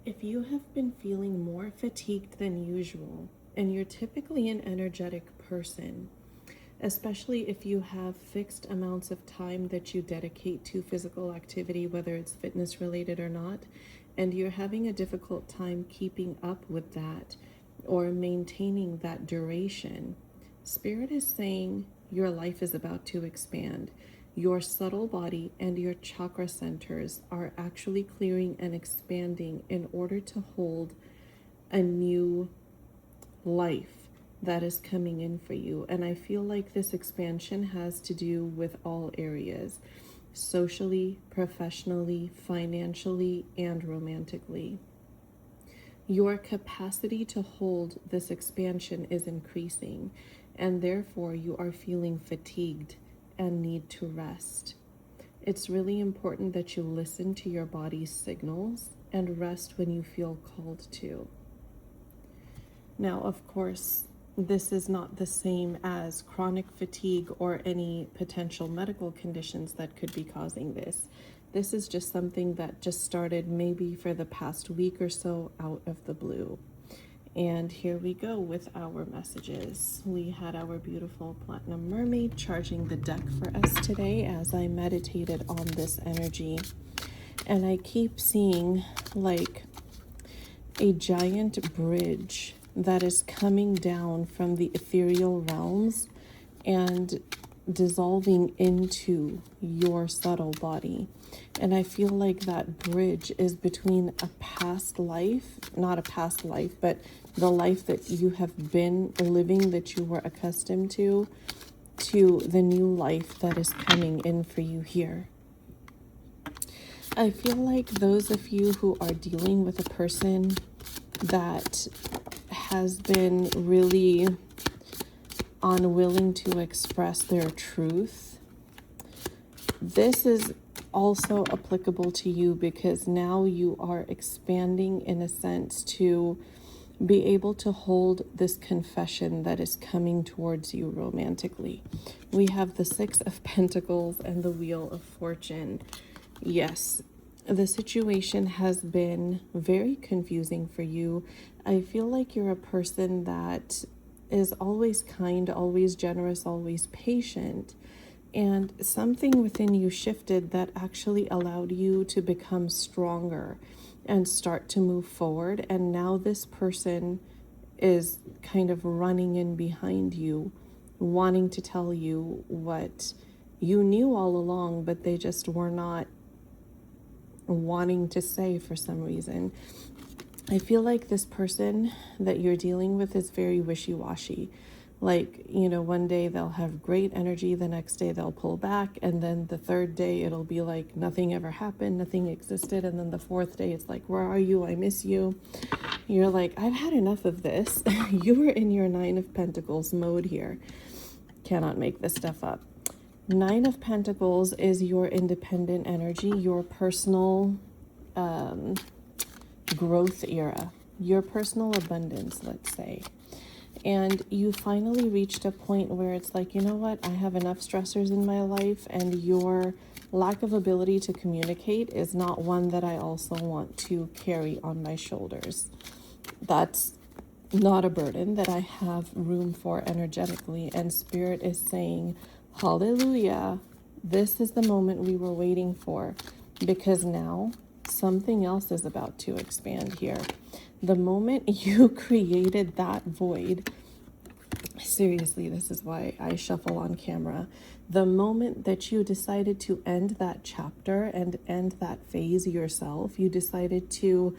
If you have been feeling more fatigued than usual, and you're typically an energetic person, especially if you have fixed amounts of time that you dedicate to physical activity, whether it's fitness related or not, and you're having a difficult time keeping up with that or maintaining that duration, Spirit is saying your life is about to expand. Your subtle body and your chakra centers are actually clearing and expanding in order to hold a new life that is coming in for you. And I feel like this expansion has to do with all areas: socially, professionally, financially, and romantically. Your capacity to hold this expansion is increasing, and therefore you are feeling fatigued and need to rest. It's really important that you listen to your body's signals and rest when you feel called to. Now, of course, this is not the same as chronic fatigue or any potential medical conditions that could be causing this. This is just something that just started maybe for the past week or so out of the blue. And here we go with our messages. We had our beautiful Platinum Mermaid charging the deck for us today as I meditated on this energy. And I keep seeing like a giant bridge that is coming down from the ethereal realms and dissolving into your subtle body. And I feel like that bridge is between a past life, not a past life, but the life that you have been living, that you were accustomed to the new life that is coming in for you here. I feel like those of you who are dealing with a person that has been really unwilling to express their truth, this is also applicable to you, because now you are expanding in a sense to be able to hold this confession that is coming towards you romantically. We have the Six of Pentacles and the Wheel of Fortune. Yes, the situation has been very confusing for you. I feel like you're a person that is always kind, always generous, always patient. And something within you shifted that actually allowed you to become stronger and start to move forward. And now this person is kind of running in behind you, wanting to tell you what you knew all along, but they just were not wanting to say for some reason. I feel like this person that you're dealing with is very wishy-washy. Like, you know, one day they'll have great energy, the next day they'll pull back, and then the third day it'll be like nothing ever happened, nothing existed, and then the fourth day it's like, where are you? I miss you. You're like, I've had enough of this. You are in your Nine of Pentacles mode here. Cannot make this stuff up. Nine of Pentacles is your independent energy, your personal growth era, your personal abundance, let's say. And you finally reached a point where it's like, you know what, I have enough stressors in my life, and your lack of ability to communicate is not one that I also want to carry on my shoulders. That's not a burden that I have room for energetically. And Spirit is saying, hallelujah, this is the moment we were waiting for, because now something else is about to expand here. The moment you created that void, seriously, this is why I shuffle on camera. The moment that you decided to end that chapter and end that phase yourself, you decided to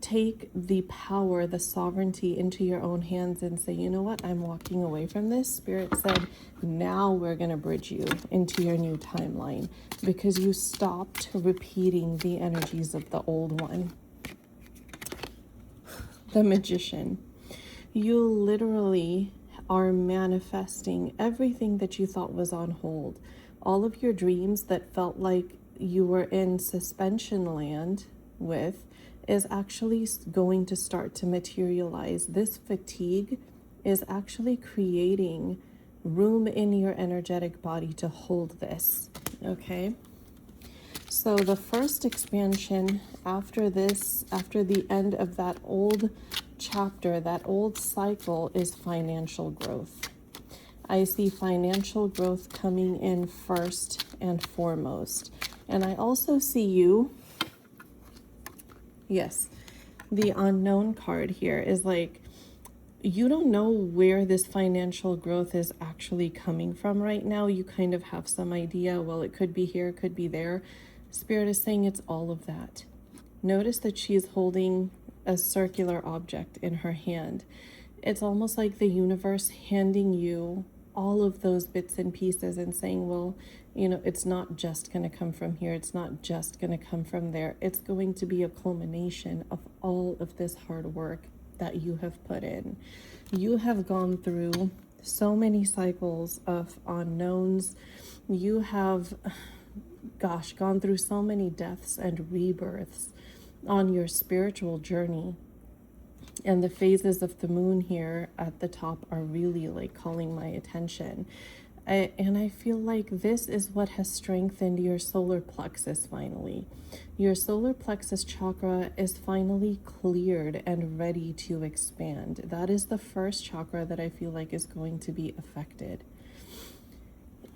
take the power, the sovereignty into your own hands and say, you know what, I'm walking away from this. Spirit said, now we're going to bridge you into your new timeline, because you stopped repeating the energies of the old one. The Magician. You literally are manifesting everything that you thought was on hold. All of your dreams that felt like you were in suspension land with is actually going to start to materialize. This fatigue is actually creating room in your energetic body to hold this, okay? So the first expansion after this, after the end of that old chapter, that old cycle, is financial growth. I see financial growth coming in first and foremost. And I also see you, yes, the unknown card here is like, you don't know where this financial growth is actually coming from right now. You kind of have some idea. Well, it could be here, it could be there. Spirit is saying it's all of that. Notice that she's holding a circular object in her hand. It's almost like the universe handing you all of those bits and pieces and saying, well, you know, it's not just going to come from here. It's not just going to come from there. It's going to be a culmination of all of this hard work that you have put in. You have gone through so many cycles of unknowns. You have, gosh, gone through so many deaths and rebirths on your spiritual journey. And the phases of the moon here at the top are really like calling my attention. And I feel like this is what has strengthened your solar plexus finally. Your solar plexus chakra is finally cleared and ready to expand. That is the first chakra that I feel like is going to be affected.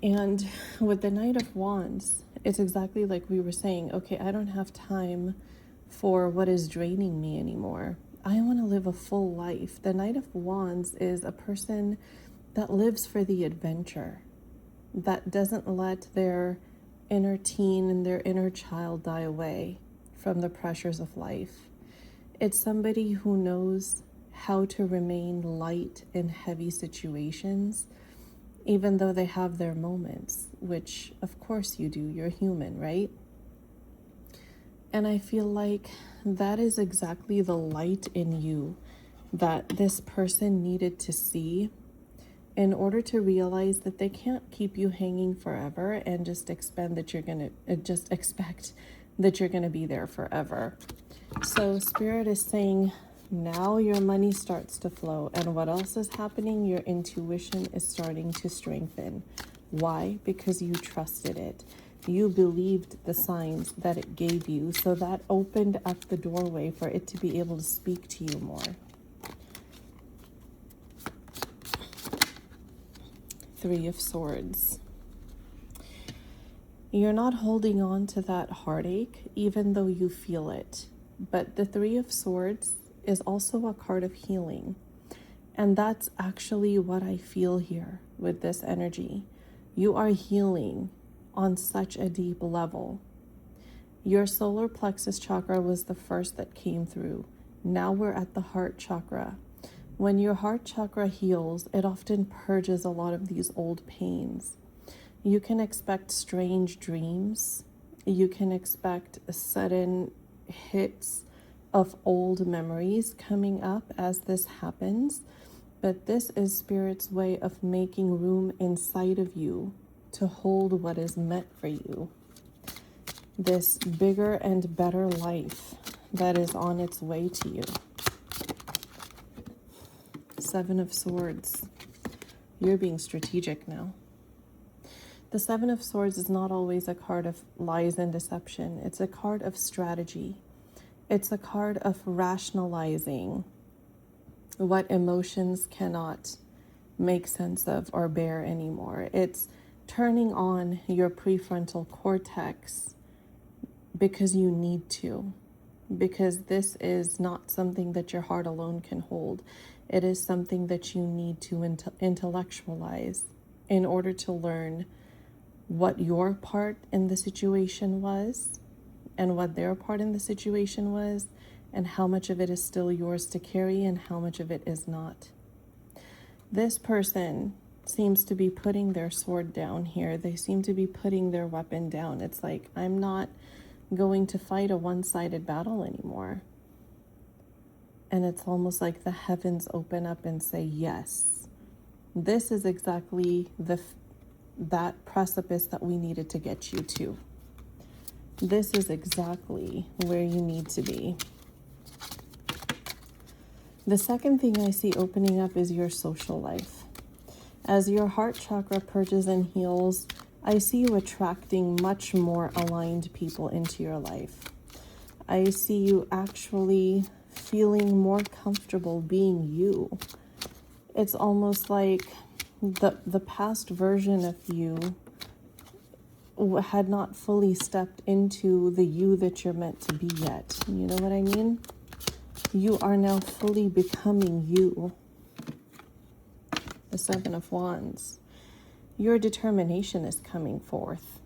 And with the Knight of Wands, it's exactly like we were saying, okay, I don't have time for what is draining me anymore. I want to live a full life. The Knight of Wands is a person that lives for the adventure, that doesn't let their inner teen and their inner child die away from the pressures of life. It's somebody who knows how to remain light in heavy situations, even though they have their moments, which of course you do. You're human, right? And I feel like that is exactly the light in you that this person needed to see in order to realize that they can't keep you hanging forever and just expect that you're going to be there forever. So Spirit is saying now your money starts to flow. And what else is happening? Your intuition is starting to strengthen. Why? Because you trusted it. You believed the signs that it gave you. So that opened up the doorway for it to be able to speak to you more. Three of Swords. You're not holding on to that heartache, even though you feel it. But the Three of Swords is also a card of healing. And that's actually what I feel here with this energy. You are healing on such a deep level. Your solar plexus chakra was the first that came through. Now we're at the heart chakra. When your heart chakra heals, it often purges a lot of these old pains. You can expect strange dreams. You can expect sudden hits of old memories coming up as this happens. But this is Spirit's way of making room inside of you to hold what is meant for you. This bigger and better life that is on its way to you. Seven of Swords. You're being strategic now. The Seven of Swords is not always a card of lies and deception. It's a card of strategy. It's a card of rationalizing what emotions cannot make sense of or bear anymore. It's turning on your prefrontal cortex because you need to. Because this is not something that your heart alone can hold. It is something that you need to intellectualize in order to learn what your part in the situation was and what their part in the situation was and how much of it is still yours to carry and how much of it is not. This person seems to be putting their sword down here. They seem to be putting their weapon down. It's like, I'm not going to fight a one-sided battle anymore. And it's almost like the heavens open up and say, yes, this is exactly that precipice that we needed to get you to. This is exactly where you need to be. The second thing I see opening up is your social life. As your heart chakra purges and heals, I see you attracting much more aligned people into your life. I see you actually feeling more comfortable being you. It's almost like the past version of you had not fully stepped into the you that you're meant to be yet. You know what I mean? You are now fully becoming you. The Seven of Wands. Your determination is coming forth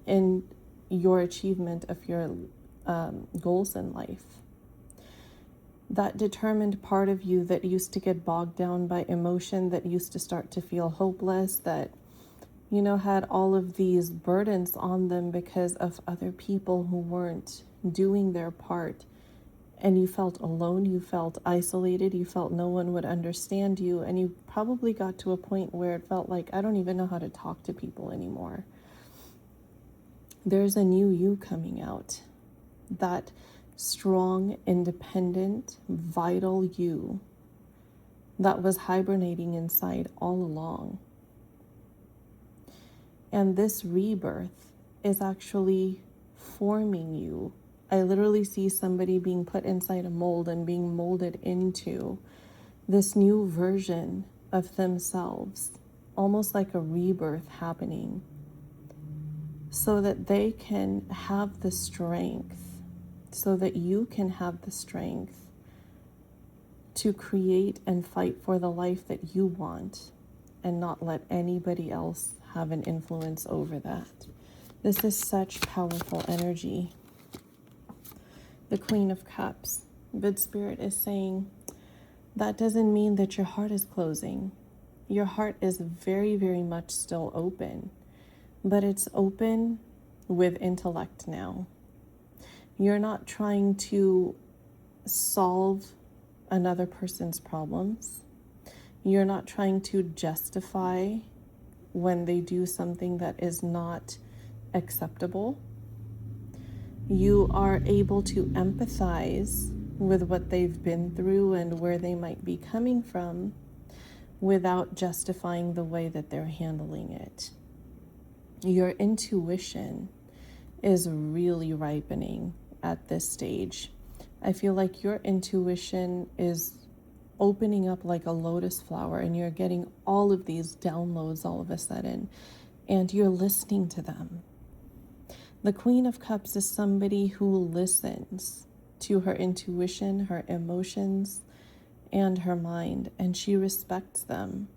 in your achievement of your goals in life. That determined part of you that used to get bogged down by emotion, that used to start to feel hopeless, that, you know, had all of these burdens on them because of other people who weren't doing their part. And you felt alone, you felt isolated, you felt no one would understand you, and you probably got to a point where it felt like, I don't even know how to talk to people anymore. There's a new you coming out. That strong, independent, vital you that was hibernating inside all along. And this rebirth is actually forming you. I literally see somebody being put inside a mold and being molded into this new version of themselves, almost like a rebirth happening, so that they can have the strength, so that you can have the strength to create and fight for the life that you want and not let anybody else have an influence over that. This is such powerful energy. The Queen of Cups. Good Spirit is saying that doesn't mean that your heart is closing. Your heart is very, very much still open, but it's open with intellect now. You're not trying to solve another person's problems. You're not trying to justify when they do something that is not acceptable. You are able to empathize with what they've been through and where they might be coming from without justifying the way that they're handling it. Your intuition is really ripening at this stage. I feel like your intuition is opening up like a lotus flower, and you're getting all of these downloads all of a sudden, and you're listening to them. The Queen of Cups is somebody who listens to her intuition, her emotions, and her mind, and she respects them.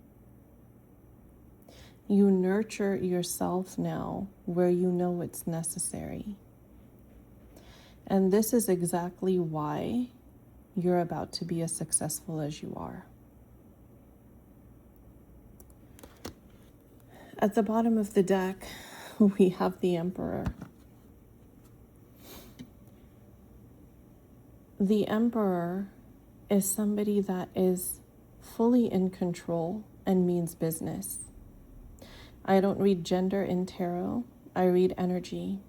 You nurture yourself now where you know it's necessary. And this is exactly why you're about to be as successful as you are. At the bottom of the deck, we have the Emperor. The Emperor is somebody that is fully in control and means business. I don't read gender in tarot. I read energy.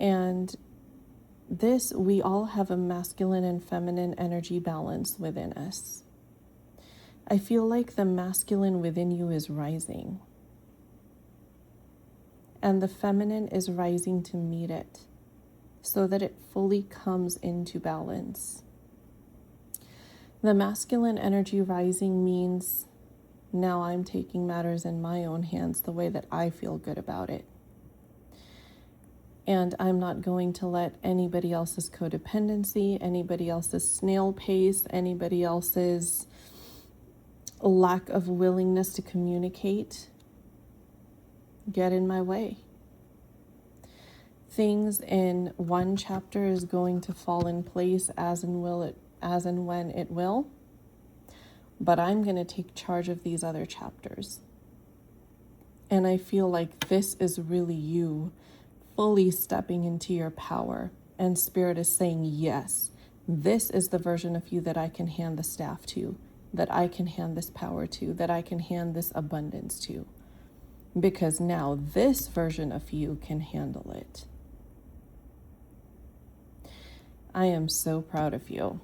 And this, we all have a masculine and feminine energy balance within us. I feel like the masculine within you is rising, and the feminine is rising to meet it so that it fully comes into balance. The masculine energy rising means now I'm taking matters in my own hands the way that I feel good about it. And I'm not going to let anybody else's codependency, anybody else's snail pace, anybody else's lack of willingness to communicate get in my way. Things in one chapter is going to fall in place as and when it will, but I'm going to take charge of these other chapters. And I feel like this is really you fully stepping into your power, and Spirit is saying, yes, this is the version of you that I can hand the staff to, that I can hand this power to, that I can hand this abundance to, because now this version of you can handle it. I am so proud of you.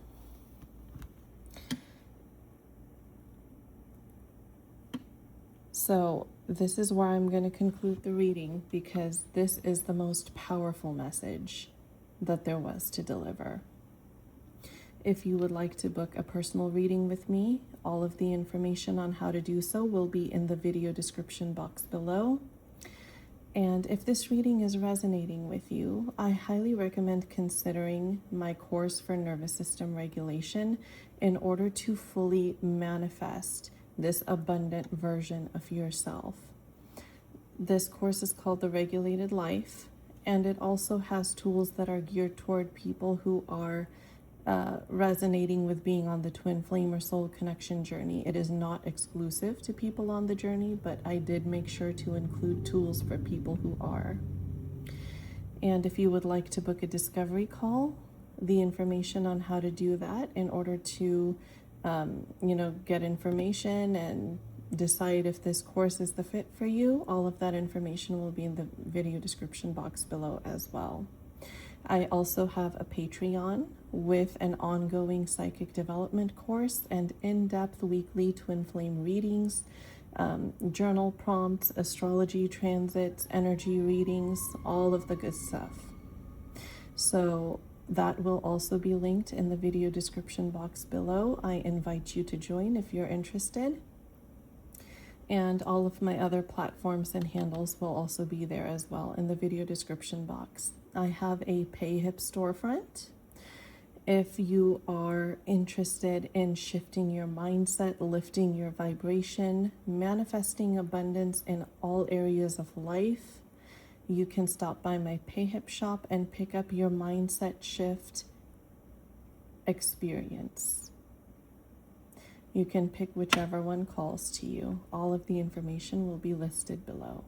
So this is where I'm going to conclude the reading, because this is the most powerful message that there was to deliver. If you would like to book a personal reading with me, all of the information on how to do so will be in the video description box below. And if this reading is resonating with you, I highly recommend considering my course for nervous system regulation in order to fully manifest this abundant version of yourself. This course is called The Regulated Life, and it also has tools that are geared toward people who are resonating with being on the twin flame or soul connection journey. It is not exclusive to people on the journey, but I did make sure to include tools for people who are. And if you would like to book a discovery call, the information on how to do that in order to, get information and decide if this course is the fit for you, all of that information will be in the video description box below as well. I also have a Patreon with an ongoing psychic development course and in-depth weekly twin flame readings, journal prompts, astrology transits, energy readings, all of the good stuff. So that will also be linked in the video description box below. I invite you to join if you're interested. And all of my other platforms and handles will also be there as well in the video description box. I have a Payhip storefront. If you are interested in shifting your mindset, lifting your vibration, manifesting abundance in all areas of life, you can stop by my Payhip shop and pick up your mindset shift experience. You can pick whichever one calls to you. All of the information will be listed below.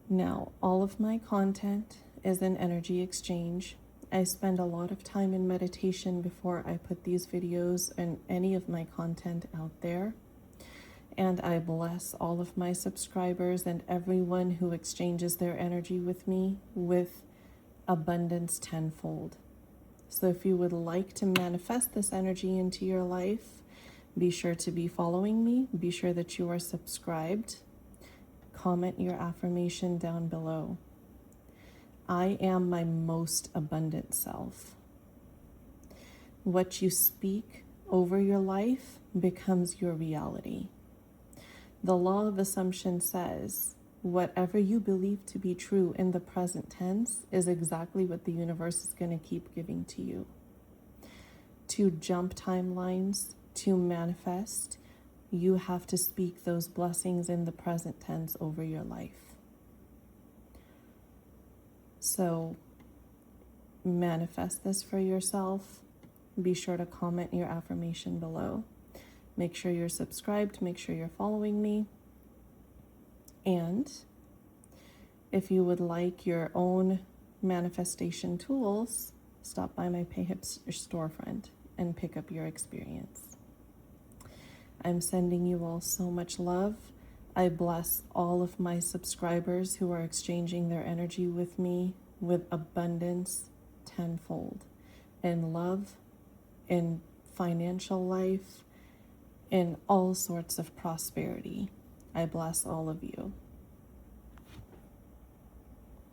Now, all of my content is an energy exchange. I spend a lot of time in meditation before I put these videos and any of my content out there. And I bless all of my subscribers and everyone who exchanges their energy with me with abundance tenfold. So if you would like to manifest this energy into your life, be sure to be following me. Be sure that you are subscribed. Comment your affirmation down below. I am my most abundant self. What you speak over your life becomes your reality. The law of assumption says, whatever you believe to be true in the present tense is exactly what the universe is going to keep giving to you. To jump timelines, to manifest, you have to speak those blessings in the present tense over your life. So manifest this for yourself. Be sure to comment your affirmation below. Make sure you're subscribed. Make sure you're following me. And if you would like your own manifestation tools, stop by my Payhip storefront and pick up your experience. I'm sending you all so much love. I bless all of my subscribers who are exchanging their energy with me with abundance tenfold in love, in financial life, in all sorts of prosperity. I bless all of you.